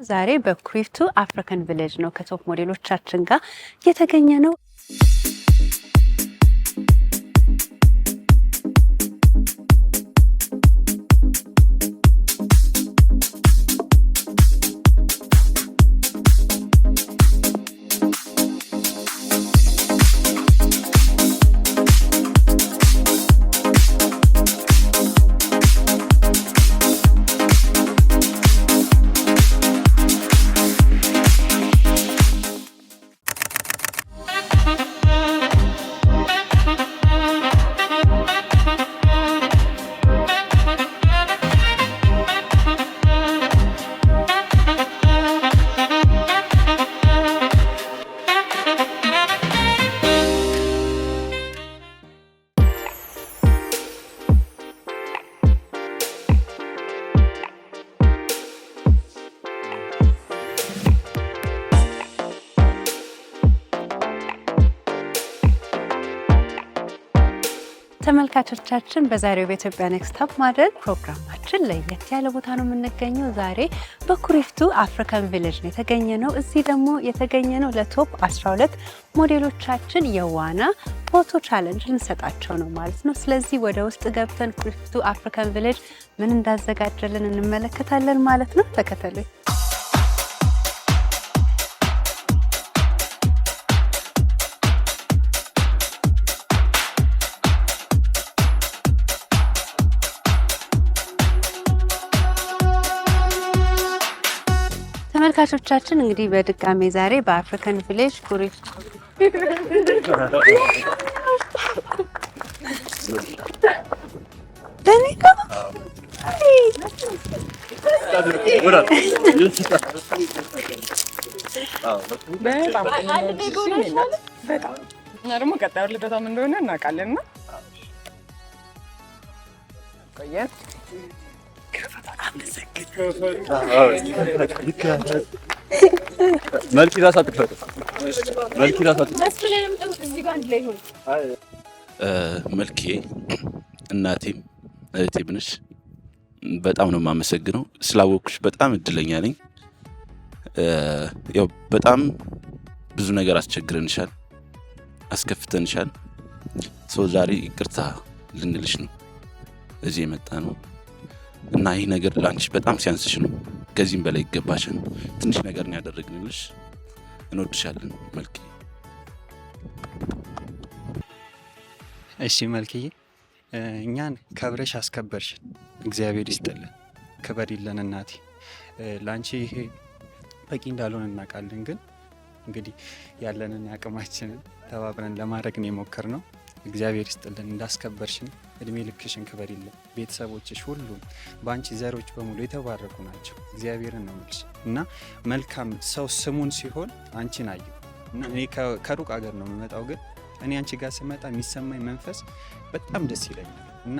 ዛሬ በኩሪፍቱ አፍሪካን ቪሌጅ ነው ከቶፕ ሞዴሎቻችን ጋር የተገኘ ነው። ተመልካቾቻችን በዛሬው በኢትዮጵያ ኔክስት ቶፕ ሞዴል ፕሮግራማችን ለየት ያለ ቦታ ነው የምንገኘው። ዛሬ በኩሪፍቱ አፍሪካን ቪሌጅ ነው የተገኘነው። እዚህ ደግሞ የተገኘነው ለቶፕ 12 ሞዴሎቻችን የዋና ፎቶ ቻሌንጅ ልንሰጣቸው ነው ማለት ነው። ስለዚህ ወደ ውስጥ ገብተን ኩሪፍቱ አፍሪካን ቪሌጅ ምን እንዳዘጋጀልን እንመለከታለን ማለት ነው። ተከተሉኝ። ተመልካቾቻችን እንግዲህ በድጋሜ ዛሬ በአፍሪካን ቪሌጅ ኩሪፍቱ ደግሞ ቀጣዩ ልደታም እንደሆነ እናውቃለን እና ቆየን መልኬ እናቴም እህቴም ነሽ። በጣም ነው የማመሰግነው። ስላወቅኩሽ በጣም እድለኛ ነኝ። ያው በጣም ብዙ ነገር አስቸግረንሻል፣ አስከፍተንሻል። ሰው ዛሬ ይቅርታ ልንልሽ ነው እዚህ የመጣ ነው እና ይህ ነገር ላንቺ በጣም ሲያንስሽ ነው። ከዚህም በላይ ይገባሻል። ትንሽ ነገር ነው ያደረግንልሽ። እንወድሻለን መልኬ። እሺ መልክዬ፣ እኛን ከብረሽ አስከበርሽን። እግዚአብሔር ይስጥልን፣ ክበር ይለን እናቴ። ላንቺ ይሄ በቂ እንዳልሆነ እናውቃለን፣ ግን እንግዲህ ያለንን አቅማችንን ተባብረን ለማድረግ ነው የሞከርነው። እግዚአብሔር ይስጥልን፣ እንዳስከበርሽን እድሜ ልክሽን ክበር ይለን። ቤተሰቦችሽ ሁሉም በአንቺ ዘሮች በሙሉ የተባረኩ ናቸው። እግዚአብሔርን ነው የምልሽ እና መልካም ሰው ስሙን ሲሆን አንቺን አየሁ እና እኔ ከሩቅ ሀገር ነው የምመጣው፣ ግን እኔ አንቺ ጋር ስመጣ የሚሰማኝ መንፈስ በጣም ደስ ይለኛል እና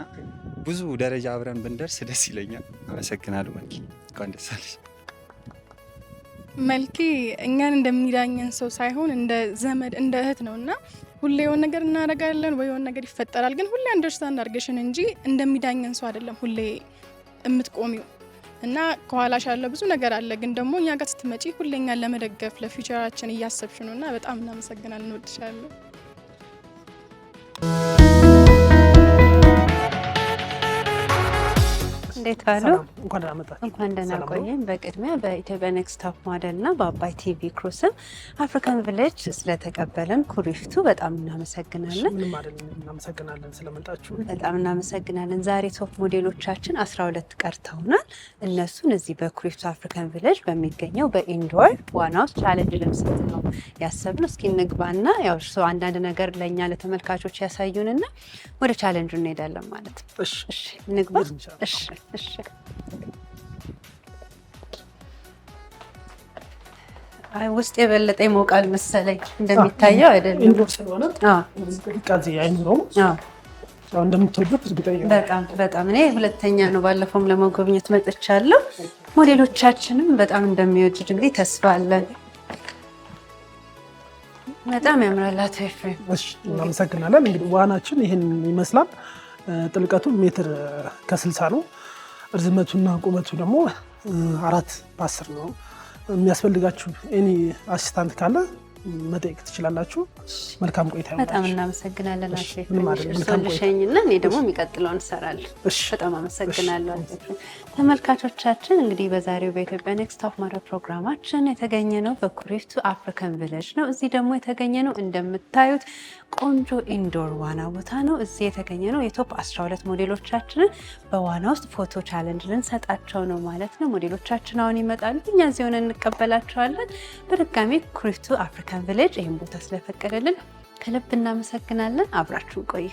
ብዙ ደረጃ አብረን ብንደርስ ደስ ይለኛል። አመሰግናለሁ መልኬ፣ እንኳን ደስ አለሽ። መልኬ እኛን እንደሚዳኘን ሰው ሳይሆን እንደ ዘመድ እንደ እህት ነው እና ሁሌ የሆነ ነገር እናደርጋለን ወይ የሆነ ነገር ይፈጠራል፣ ግን ሁሌ አንደርስታንድ አድርገሽን እንጂ እንደሚዳኘን ሰው አይደለም ሁሌ የምትቆሚው እና ከኋላሽ ያለ ብዙ ነገር አለ፣ ግን ደግሞ እኛ ጋር ስትመጪ ሁሌ እኛን ለመደገፍ ለፊውቸራችን እያሰብሽ ነው እና በጣም እናመሰግናለን። እንወድሻለን። እንዴት ባሉ እንኳን ደህና ቆየን። በቅድሚያ በኢትዮጵያ ኔክስት ቶፕ ሞዴል እና በአባይ ቲቪ ክሩ ስም አፍሪካን ቪሌጅ ስለተቀበለን ኩሪፍቱ በጣም እናመሰግናለን። ምንም አይደለም፣ እናመሰግናለን ስለመጣችሁ። በጣም እናመሰግናለን። ዛሬ ቶፕ ሞዴሎቻችን 12 ቀርተውናል። እነሱን እዚህ በኩሪፍቱ አፍሪካን ቪሌጅ በሚገኘው በኢንዶር ዋና ውስጥ ቻሌንጅ ለመስጠት ነው ያሰብነው። እስኪ እንግባና ያው እርሶ አንዳንድ ነገር ለእኛ ለተመልካቾች ያሳዩንና ወደ ቻሌንጁ እንሄዳለን ማለት ነው። እሺ እንግባ። እሺ ውስጥ የበለጠ ይሞቃል መሰለኝ፣ እንደሚታየው አይደለም። ኢንዶር ስለሆነ ቅዝቃዜ አይኖረውም። ያው እንደምትወዱት እርግጠኛ ነኝ። በጣም እኔ ሁለተኛ ነው፣ ባለፈውም ለመጎብኘት መጥቻለሁ። ሞዴሎቻችንም በጣም እንደሚወዱት እንግዲህ ተስፋ አለን። በጣም ያምራል። አቶ ኤፍሬም እሺ፣ እናመሰግናለን። እንግዲህ ዋናችን ይሄን ይመስላል። ጥልቀቱ ሜትር ከ60 ነው። ርዝመቱና ቁመቱ ደግሞ 4 በ10 ነው። የሚያስፈልጋችሁ ኤኒ አሲስታንት ካለ መጠየቅ ትችላላችሁ። መልካም ቆይታ ይሁን። በጣም እናመሰግናለን አሼ። እርሶን ልሸኝና እኔ ደግሞ የሚቀጥለውን እንሰራለን። በጣም አመሰግናለሁ አሼ። ተመልካቾቻችን እንግዲህ በዛሬው በኢትዮጵያ ኔክስት ቶፕ ሞዴል ፕሮግራማችን የተገኘ ነው በኩሪፍቱ አፍሪካን ቪሌጅ ነው። እዚህ ደግሞ የተገኘ ነው እንደምታዩት ቆንጆ ኢንዶር ዋና ቦታ ነው። እዚህ የተገኘ ነው የቶፕ 12 ሞዴሎቻችንን በዋና ውስጥ ፎቶ ቻሌንጅ ልንሰጣቸው ነው ማለት ነው። ሞዴሎቻችን አሁን ይመጣሉ፣ እኛ እዚህ ሆነን እንቀበላቸዋለን። በድጋሚ ኩሪፍቱ አፍሪካን ቪሌጅ ይህን ቦታ ስለፈቀደልን ከልብ እናመሰግናለን። አብራችሁን ቆዩ።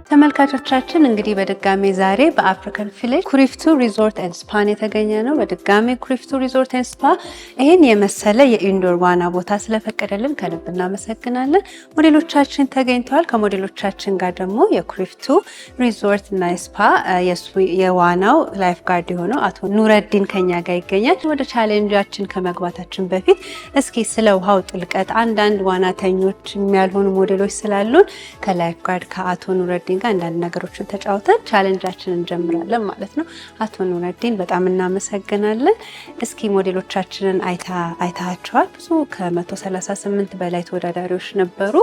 ተመልካቾቻችን እንግዲህ በድጋሚ ዛሬ በአፍሪካን ቪሌጅ ኩሪፍቱ ሪዞርት ኤንድ ስፓ የተገኘ ነው። በድጋሚ ኩሪፍቱ ሪዞርት ኤንድ ስፓ ይህን የመሰለ የኢንዶር ዋና ቦታ ስለፈቀደልን ከልብ እናመሰግናለን። ሞዴሎቻችን ተገኝተዋል። ከሞዴሎቻችን ጋር ደግሞ የኩሪፍቱ ሪዞርት እና ስፓ የዋናው ላይፍ ጋርድ የሆነው አቶ ኑረዲን ከኛ ጋር ይገኛል። ወደ ቻሌንጃችን ከመግባታችን በፊት እስኪ ስለ ውሃው ጥልቀት አንዳንድ ዋናተኞች የሚያልሆኑ ሞዴሎች ስላሉን ከላይፍ ጋርድ ከአቶ ኑረዲን ጋር አንዳንድ ነገሮችን ተጫውተን ቻሌንጃችንን እንጀምራለን ማለት ነው። አቶ ኑረዲን በጣም እናመሰግናለን። እስኪ ሞዴሎቻችንን አይታቸዋል። ብዙ ከ138 በላይ ተወዳዳሪዎች ነበሩ።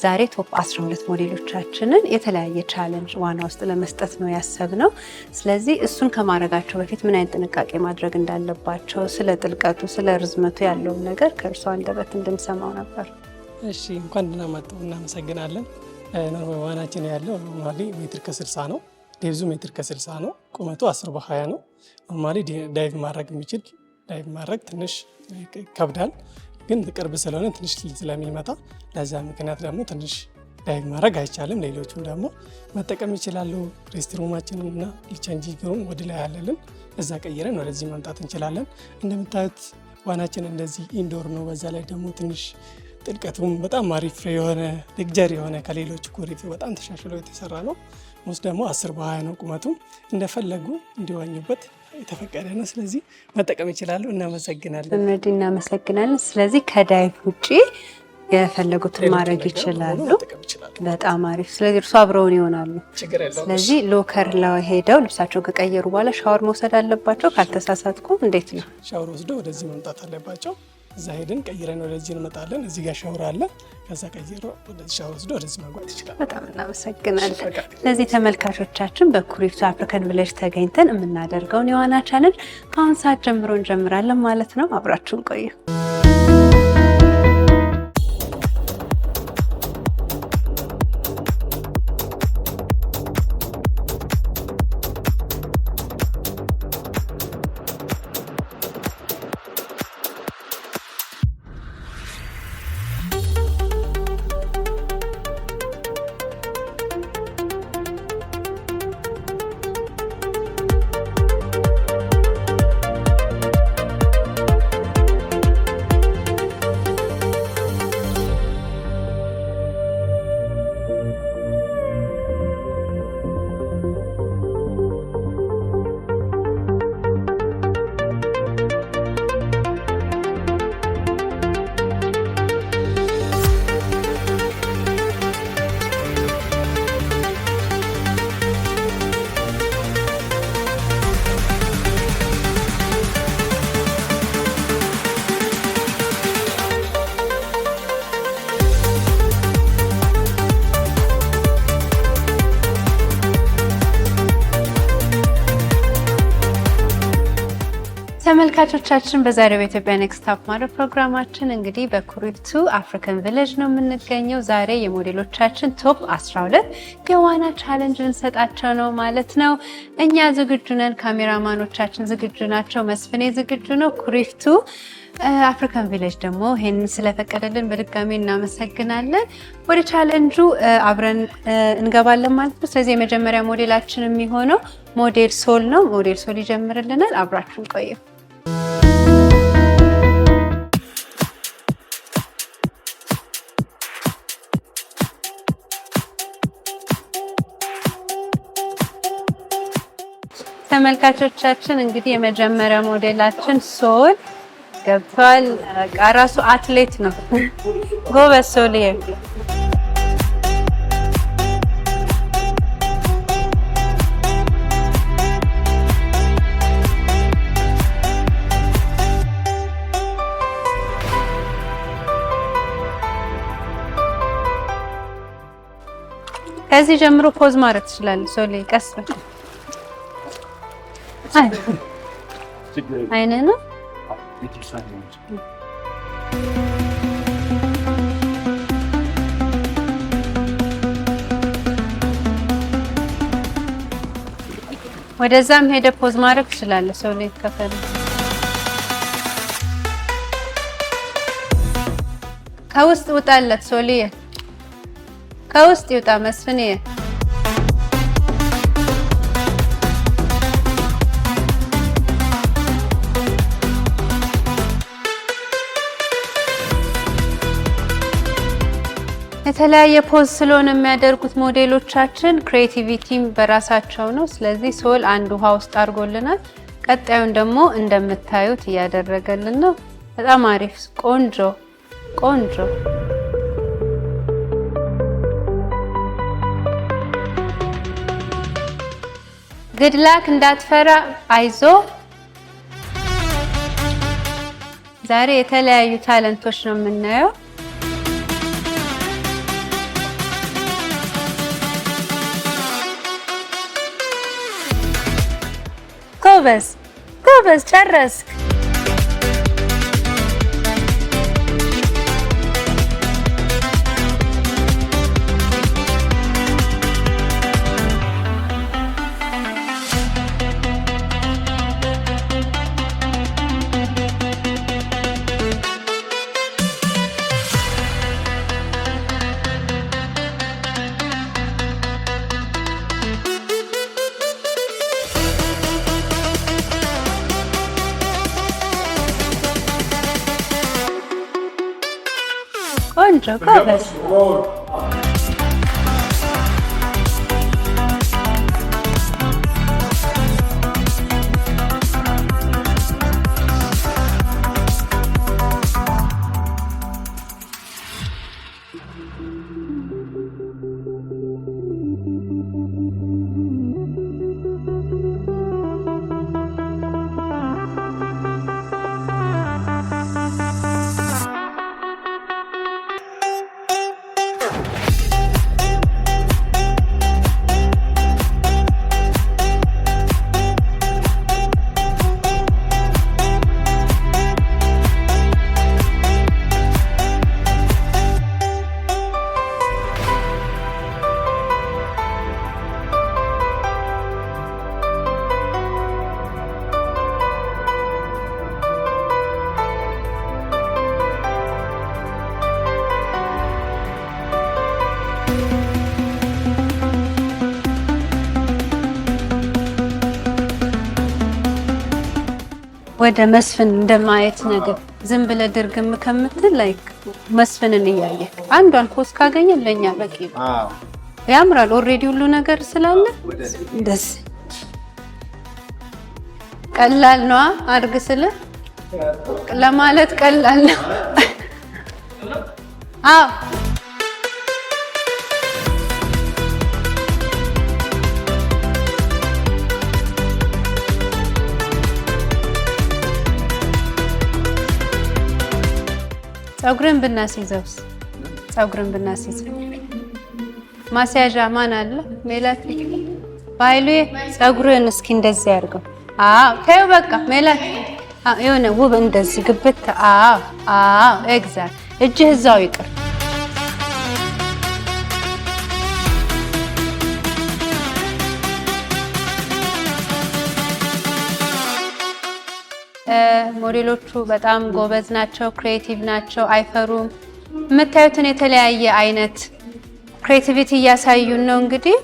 ዛሬ ቶፕ 12 ሞዴሎቻችንን የተለያየ ቻሌንጅ ዋና ውስጥ ለመስጠት ነው ያሰብነው። ስለዚህ እሱን ከማድረጋቸው በፊት ምን አይነት ጥንቃቄ ማድረግ እንዳለባቸው፣ ስለ ጥልቀቱ፣ ስለ ርዝመቱ ያለውን ነገር ከእርሷ አንደበት እንድንሰማው ነበር። እሺ፣ እንኳን ደህና መጡ። እናመሰግናለን። ኖርማል ዋናችን ያለው ኖርማሊ ሜትር ከ60 ነው። ዴብዙ ሜትር ከ60 ነው። ቁመቱ 10 በ20 ነው። ኖርማሊ ዳይቭ ማድረግ የሚችል ዳይቭ ማድረግ ትንሽ ይከብዳል፣ ግን ቅርብ ስለሆነ ትንሽ ስለሚመጣ ለዛ ምክንያት ደግሞ ትንሽ ዳይቭ ማድረግ አይቻልም። ሌሎቹም ደግሞ መጠቀም ይችላሉ። ሬስትሩማችንን እና ቼንጂንግ ወደ ላይ ያለልን እዛ ቀይረን ወደዚህ መምጣት እንችላለን። እንደምታዩት ዋናችን እንደዚህ ኢንዶር ነው። በዛ ላይ ደግሞ ትንሽ ጥልቀቱም በጣም አሪፍ የሆነ ልግጀር የሆነ ከሌሎች ኩሪፍቱ በጣም ተሻሽሎ የተሰራ ነው። ውስጥ ደግሞ 10 በ20 ነው። ቁመቱም እንደፈለጉ እንዲዋኙበት የተፈቀደ ነው። ስለዚህ መጠቀም ይችላሉ። እናመሰግናለን። እናመሰግናለን። ስለዚህ ከዳይቭ ውጪ የፈለጉትን ማድረግ ይችላሉ። በጣም አሪፍ። ስለዚህ እርሱ አብረውን ይሆናሉ። ስለዚህ ሎከር ላይ ሄደው ልብሳቸው ከቀየሩ በኋላ ሻወር መውሰድ አለባቸው። ካልተሳሳትኩ እንዴት ነው? ሻወር ወስደው ወደዚህ መምጣት አለባቸው። እዛ ሄደን ቀይረን ወደዚህ እንመጣለን። እዚህ ጋር ሻወር አለ። ከዛ ቀይሮ ወደዚህ ሻወር ወስዶ ወደዚህ መግባት ይችላል። በጣም እናመሰግናለን። ስለዚህ ተመልካቾቻችን በኩሪፍቱ አፍሪካን ቪሌጅ ተገኝተን የምናደርገውን የዋና ቻሌንጅ ከአሁን ሰዓት ጀምሮ እንጀምራለን ማለት ነው። አብራችሁን ቆዩ። ተመልካቾቻችን በዛሬው በኢትዮጵያ ኔክስት ታፕ ማደር ፕሮግራማችን እንግዲህ በኩሪፍቱ አፍሪካን ቪሌጅ ነው የምንገኘው። ዛሬ የሞዴሎቻችን ቶፕ 12 የዋና ቻሌንጅ እንሰጣቸው ነው ማለት ነው። እኛ ዝግጁ ነን፣ ካሜራማኖቻችን ዝግጁ ናቸው፣ መስፍኔ ዝግጁ ነው። ኩሪፍቱ አፍሪካን ቪሌጅ ደግሞ ይሄንን ስለፈቀደልን በድጋሚ እናመሰግናለን። ወደ ቻሌንጁ አብረን እንገባለን ማለት ነው። ስለዚህ የመጀመሪያ ሞዴላችን የሚሆነው ሞዴል ሶል ነው። ሞዴል ሶል ይጀምርልናል። አብራችሁን ቆዩ። ተመልካቾቻችን እንግዲህ የመጀመሪያ ሞዴላችን ሶል ገብቷል። ራሱ አትሌት ነው። ጎበዝ ሶልዬ። ከዚህ ጀምሮ ፖዝ ማድረግ ትችላለህ ሶልዬ። ቀስ በል አይነህ ነው። ወደዛም ሄደ ፖዝ ማድረግ ትችላለህ ሶልዬ ከፈለ። ከውስጥ ውጣለት ሶልዬ፣ ከውስጥ ይውጣ መስፍኔ። የተለያየ ፖዝ ስለሆነ የሚያደርጉት ሞዴሎቻችን ክሬቲቪቲም በራሳቸው ነው። ስለዚህ ሶል አንድ ውሃ ውስጥ አድርጎልናል። ቀጣዩን ደግሞ እንደምታዩት እያደረገልን ነው። በጣም አሪፍ፣ ቆንጆ ቆንጆ። ግድላክ፣ እንዳትፈራ፣ አይዞ። ዛሬ የተለያዩ ታለንቶች ነው የምናየው። ጎበዝ ጎበዝ፣ ጨረስክ። ቆንጆ ጎበዝ። ወደ መስፍን እንደማየት ነገር ዝም ብለህ ድርግም ከምትል ላይክ መስፍንን እያየ አንዷን ፖዝ ካገኘ ለኛ በቂ ነው። ያምራል። ኦሬዲ ሁሉ ነገር ስላለ እንደዚህ ቀላል ነው። አድርግ ስለ ለማለት ቀላል ነው። አዎ ፀጉርን ብናስይዘውስ? ፀጉርን ብናስይዘው ማስያዣ ማን አለ? ሜላት ባይሉ ፀጉርን እስኪ እንደዚህ ያድርገው። አዎ ተይው በቃ ሜላት የሆነ ውብ እንደዚህ ግብት። ኤግዛክት። እጅህ እዛው ይቅር። ሞዴሎቹ በጣም ጎበዝ ናቸው፣ ክሬቲቭ ናቸው፣ አይፈሩም። የምታዩትን የተለያየ አይነት ክሬቲቪቲ እያሳዩን ነው እንግዲህ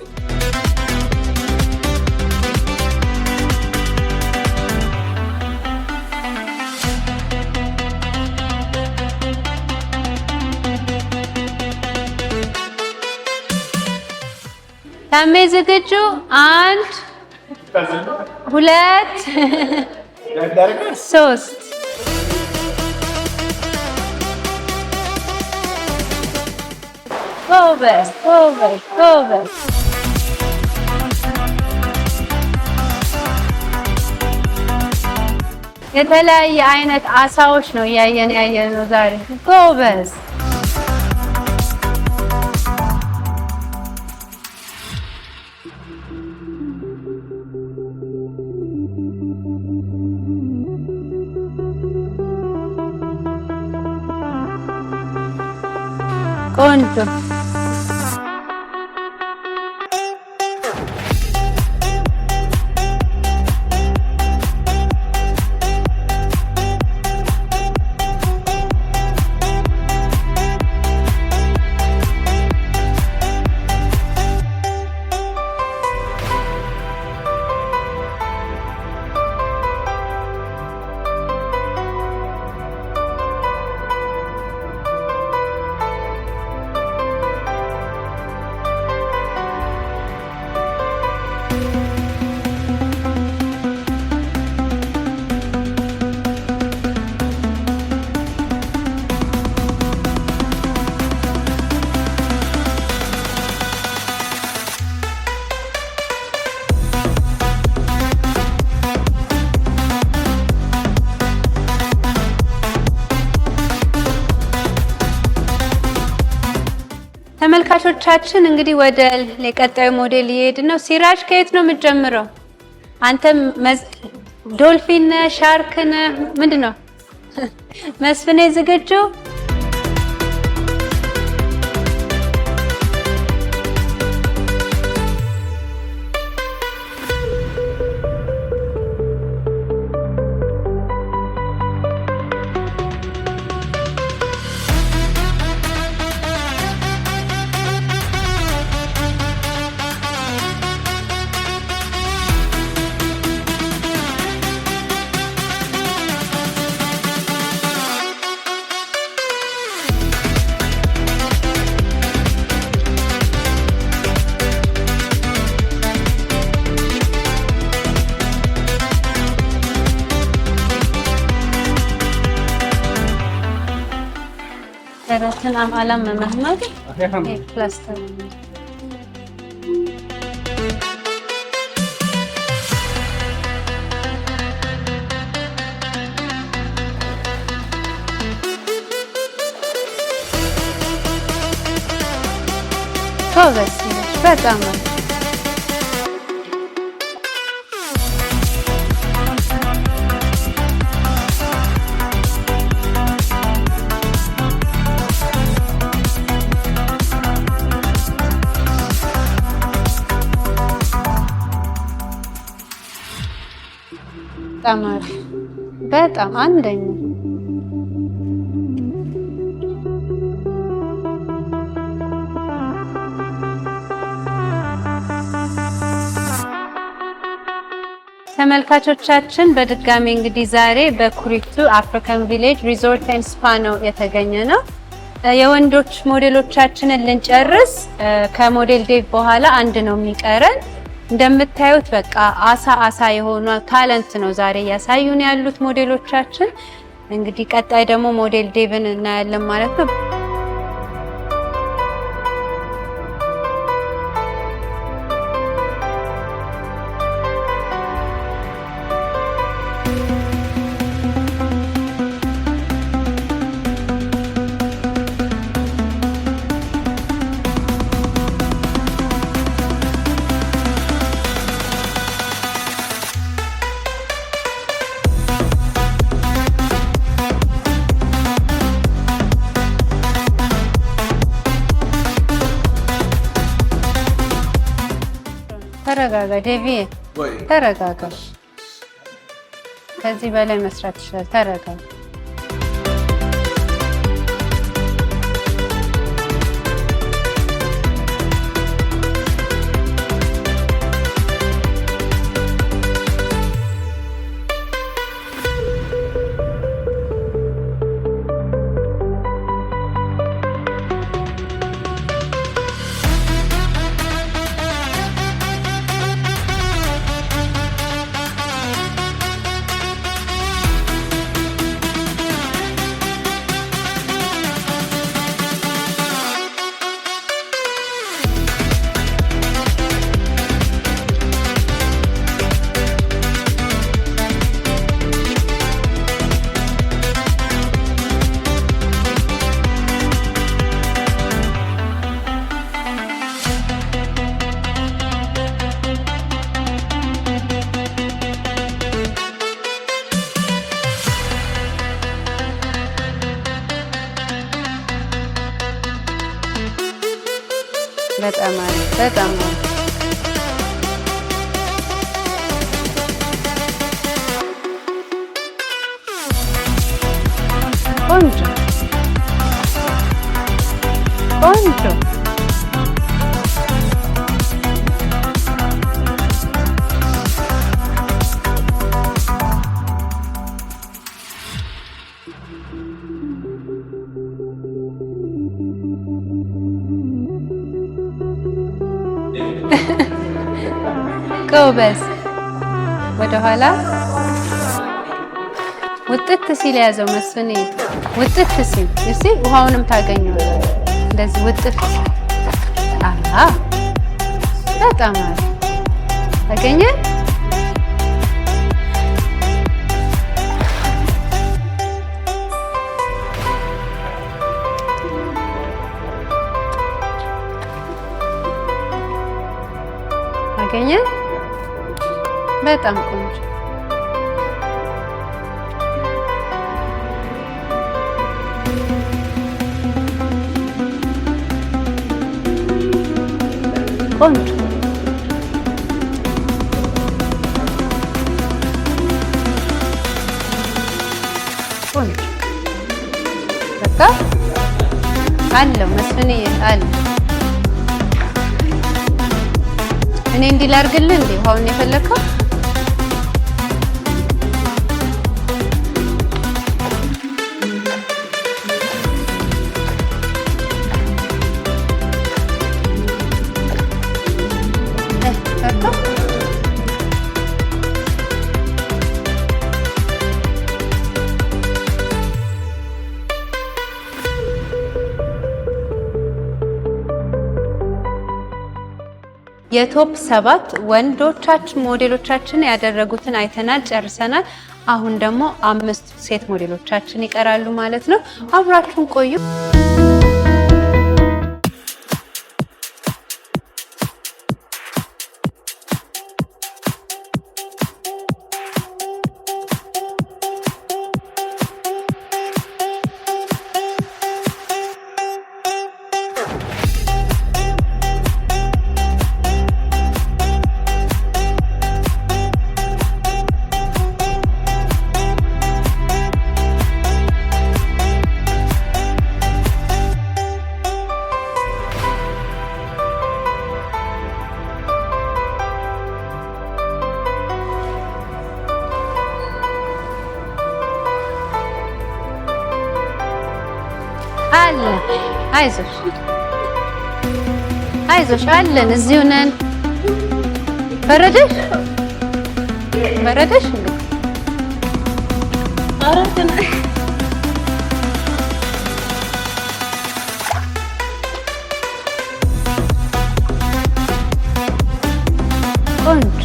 ታሜ ዝግጁ? 1 2 3 ጎበዝ ጎበዝ ጎበዝ። የተለያየ አይነት አሳዎች ነው ያየነው ዛሬ። ጎበዝ። ቆንጆ። ተመልካቾቻችን እንግዲህ ወደ ለቀጣዩ ሞዴል እየሄድን ነው። ሲራጅ ከየት ነው የምትጀምረው? አንተም ዶልፊን ሻርክ ምንድነው? መስፍኔ ዝግጁ? درسنا عم علم محمد بلاستر هذا السيرش بتعمل تمام በጣም አንደኛ ተመልካቾቻችን በድጋሚ እንግዲህ ዛሬ በኩሪፍቱ አፍሪካን ቪሌጅ ሪዞርት ኤንድ ስፓ ነው የተገኘ ነው። የወንዶች ሞዴሎቻችንን ልንጨርስ ከሞዴል ዴቭ በኋላ አንድ ነው የሚቀረን። እንደምታዩት በቃ አሳ የሆነ ታለንት ነው ዛሬ ያሳዩን ያሉት ሞዴሎቻችን። እንግዲህ ቀጣይ ደግሞ ሞዴል ዴቭን እናያለን ማለት ነው። ተረጋጋ ዴቪ፣ ተረጋጋ። ከዚህ በላይ መስራት ይችላል። ተረጋጋ። በጣም አሪፍ፣ በጣም አሪፍ። ቆንጆ ቆንጆ። ጎበዝ። ወደ ኋላ ውጥት ሲል ያዘው መስፍን። ውጥት ሲል እሺ፣ ውሃውንም ታገኘዋለህ። እንደዚህ ውጥት። አሃ በጣም አሪፍ ታገኘ። ታገኘ። በጣም ቆንጆ። ቆንጆ ቆንጆ። በቃ አለው መስፍን አለ። እኔ እንዲህ ላድርግልህ እንዴ? ውሃውን የፈለከው? የቶፕ 7 ወንዶቻችን ሞዴሎቻችን ያደረጉትን አይተናል፣ ጨርሰናል። አሁን ደግሞ 5 ሴት ሞዴሎቻችን ይቀራሉ ማለት ነው። አብራችሁን ቆዩ። አለ አይዞሽ አይዞሽ አለን፣ እዚሁ ነን። በረደሽ በረደሽ እንዴ? አረተና ቆንጆ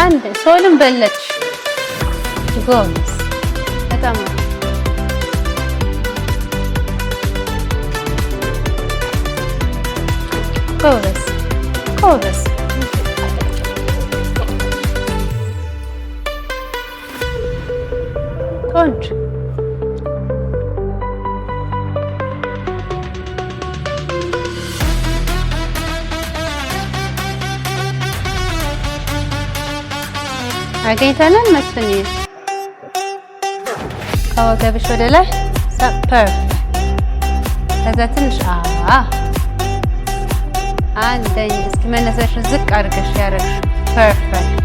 አንድ ሶልም በለጥሽ። ጎበዝ በጣም ጎበዝ ጎበዝ። ቆንጆ አገኝተናል መስፍን ከወገብሽ ወደ ላይ ፐርፌክት ከዛ ትንሽ አንደኛ እስኪ መነሳሽን ዝቅ አድርገሽ ያደረግሽ ፐርፌክት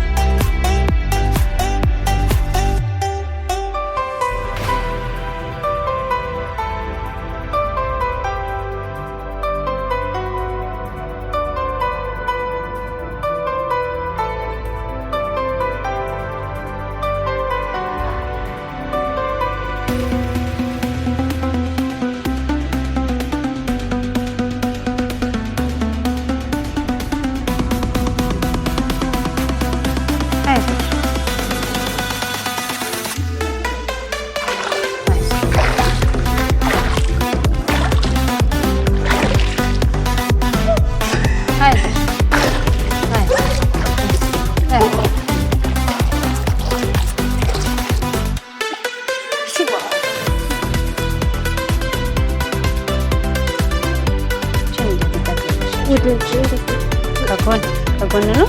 ከጎን ነው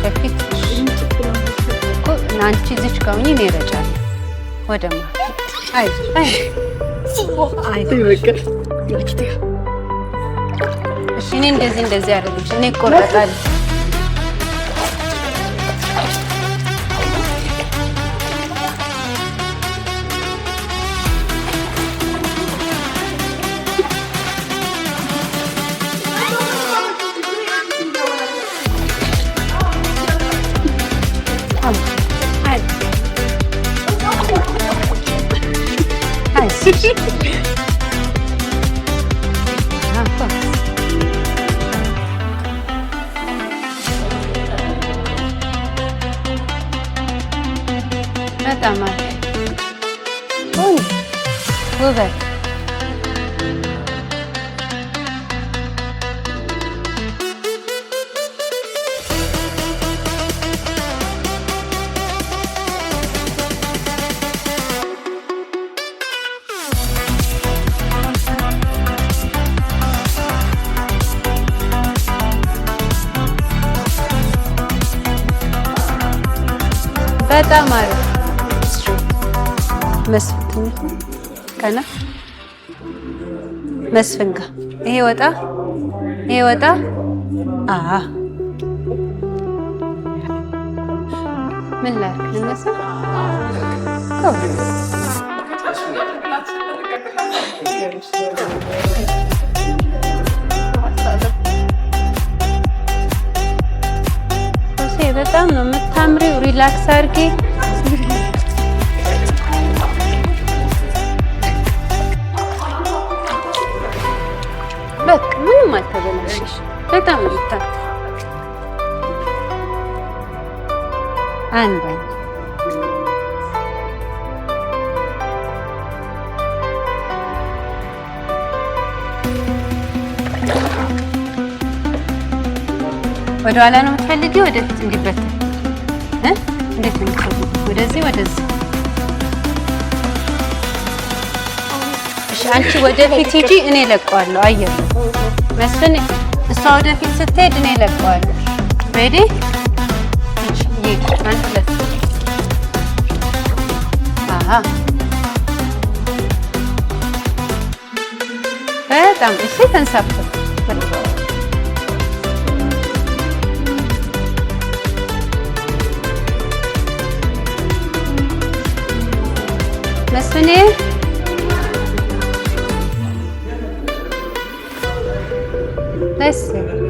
ከፊት አንቺ እዚች ጋር ሆኜ እኔ እረጫለሁ ወደ እሺ እኔ እንደዚህ አደረግሽ እኔ እቆረጣለሁ በጣም ውበት በጣም አሪፍ መስፍን ከና መስፍን ጋር ይሄ ወጣ ምን ላድርግ ልነሳ በጣም ነው የምታምሪው ሪላክስ አድርጌ በቃ ምንም አልተበላሽሽ በጣም ነው አንድ ወደ ኋላ ነው የምትፈልጊው ወደፊት እንዲበተን እንዴት ነው የምትፈልጊው ወደዚህ እሺ አንቺ ወደፊት ሂጂ እኔ እለቀዋለሁ አየር መስፍን እሷ ወደፊት ስትሄድ እኔ እለቀዋለሁ ሬዲ እሺ አንድ ሁለት በጣም እሺ ተንሳፈፍ መስፍኔ let's see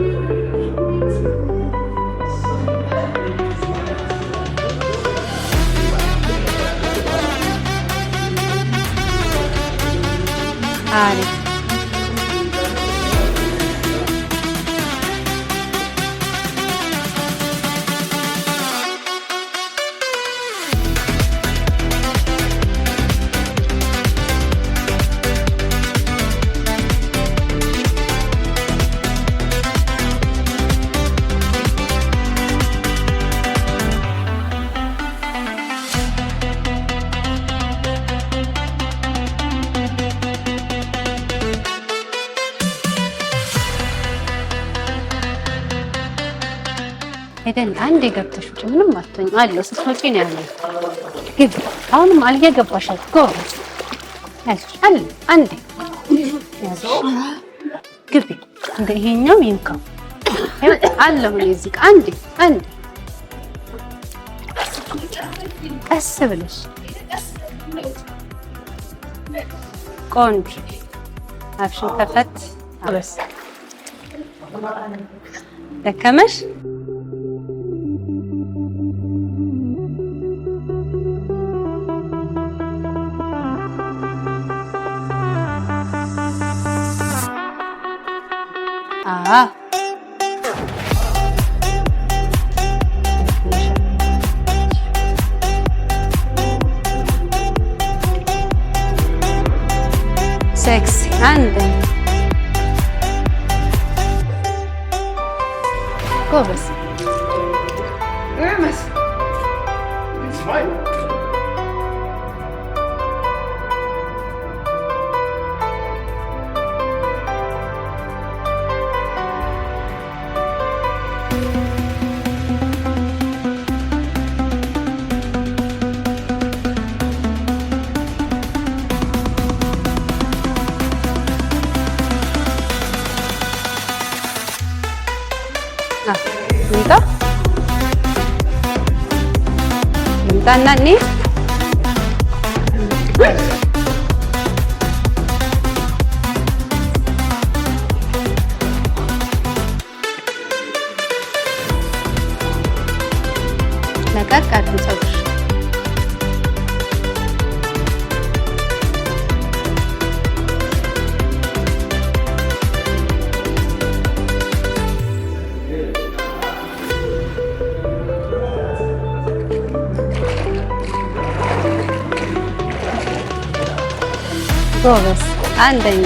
አሪፍ ሄደን አንዴ ገብተሽ ውጪ ምንም አትሆኝ አለ ስትወጪ ነው ያለው። ግቢ አሁንም አልገባሻል ጎበዝ አይዞሽ አለ አንዴ ያዝሽ ግቢ እንደ ይሄኛው ይንካው አለሁ እዚህ አንዴ ቀስ ብለሽ ቆንጆ አፍሽን ከፈት አበስ ደከመሽ sexy and ጎበዝ Tanah ni nak kartu saus. ጎበዝ አንደኛ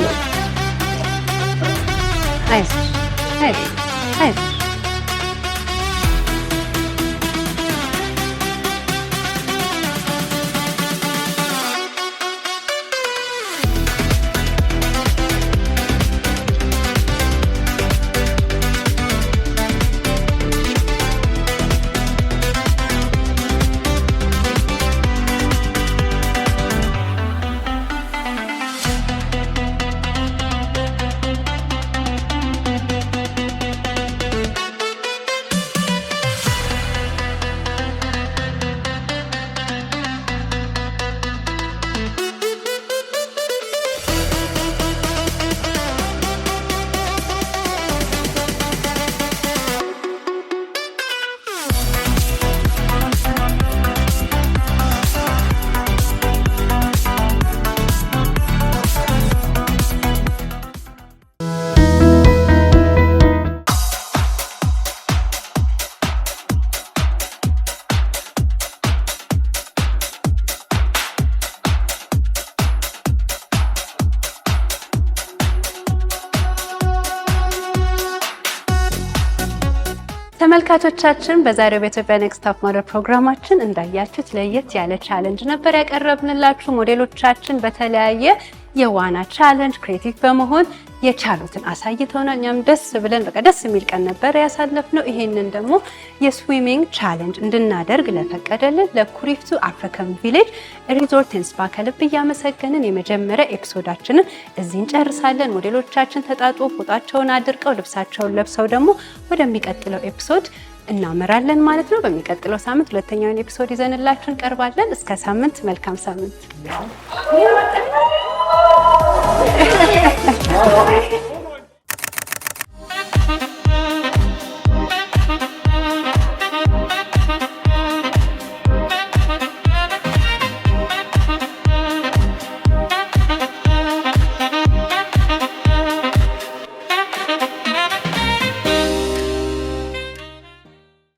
አይዞሽ ተመልካቾቻችን በዛሬው በኢትዮጵያ ኔክስት ቶፕ ሞዴል ፕሮግራማችን እንዳያችሁት ለየት ያለ ቻሌንጅ ነበር ያቀረብንላችሁ። ሞዴሎቻችን በተለያየ የዋና ቻሌንጅ ክሬቲቭ በመሆን የቻሉትን አሳይተውናል። እኛም ደስ ብለን በቃ ደስ የሚል ቀን ነበር ያሳለፍነው። ይሄንን ደግሞ የስዊሚንግ ቻሌንጅ እንድናደርግ ለፈቀደልን ለኩሪፍቱ አፍሪካን ቪሌጅ ሪዞርት ኤንድ ስፓ ከልብ እያመሰገንን የመጀመሪያ ኤፒሶዳችንን እዚህ እንጨርሳለን። ሞዴሎቻችን ተጣጥቦ ፎጣቸውን አድርቀው ልብሳቸውን ለብሰው ደግሞ ወደሚቀጥለው ኤፒሶድ እናመራለን ማለት ነው። በሚቀጥለው ሳምንት ሁለተኛውን ኤፒሶድ ይዘንላችሁ እንቀርባለን። እስከ ሳምንት መልካም ሳምንት።